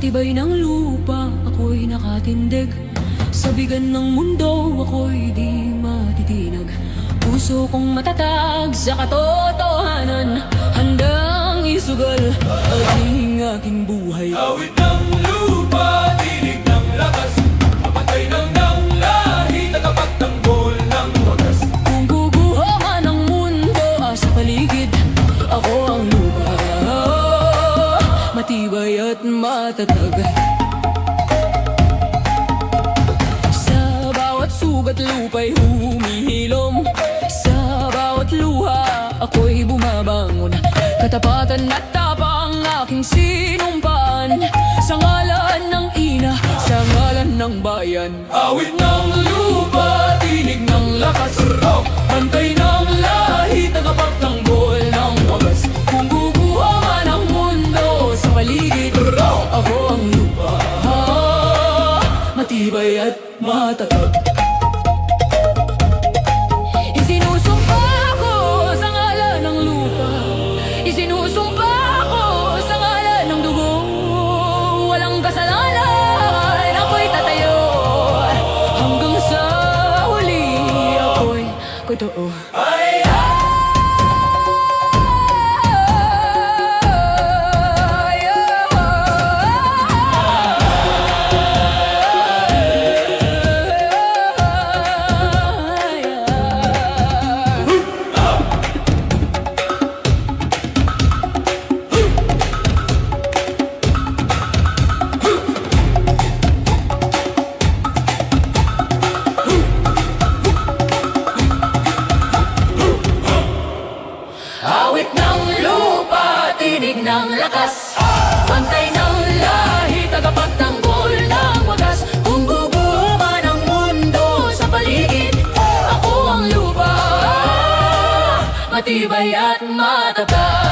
tibay ng lupa, ako'y nakatindig. Sa bigan ng mundo, ako'y di matitinag. Puso kong matatag sa katotohanan, handang isugal ang aking buhay. Awit ng lupa, tinig ng lakas, mapatay ng lahi, tagapagtanggol ng wagas. Kung guguho man ang mundo sa paligid, ako ang lupa, matibay at matatag. Sa bawat sugat lupa'y humihilom, sa bawat luha ako'y bumabangon. Katapatan at tapang aking sinumpaan, sa ngalan ng ina, sa ngalan ng bayan. Awit ng lupa, tinig ng lakas, bantay ng lahi, tagapagtanggol ng wagas. Kung guguho man ang mundo sa paligid, ako ang lupa, matibay at matatag. Isinusumpa ko sa ngalan ng lupa, isinusumpa ko sa ngalan ng dugo. Walang kasalanan, ako'y tatayo, hanggang sa huli ako'y totoo. Awit ng lupa, tinig ng lakas, Pantay ng lahi, tagapagtanggol ng wagas. Kung guguho man ang mundo sa paligid, ako ang lupa, matibay at matatag.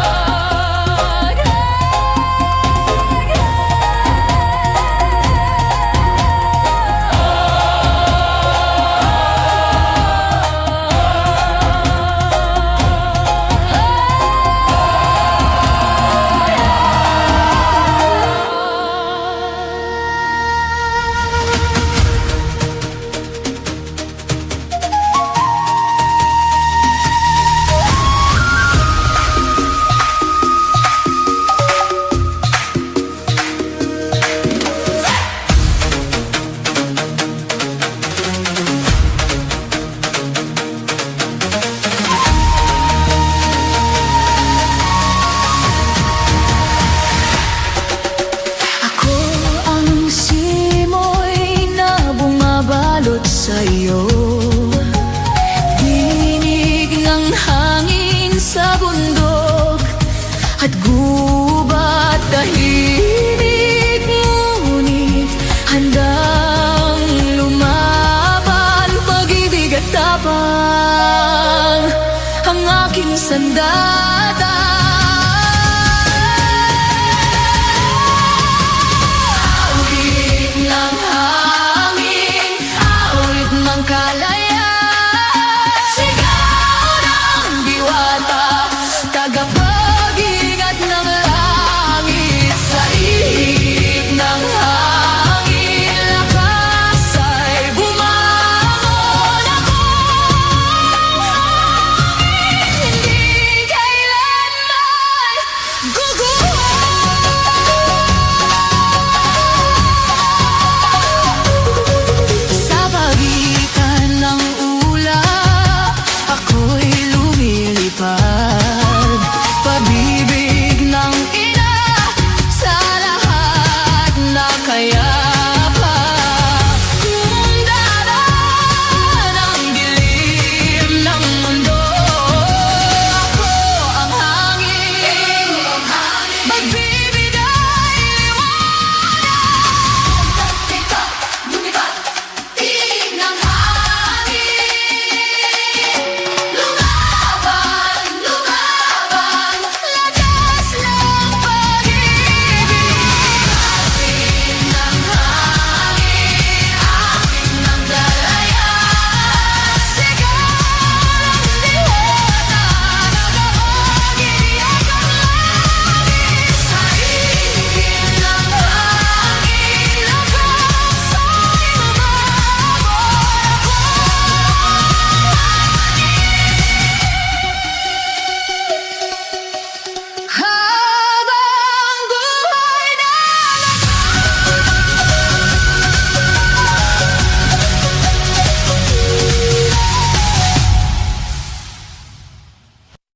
Sa'yo, dinig ng hangin sa bundok at gubat tahimik, ngunit handang lumaban, pag-ibig at tapang ang aking sandata.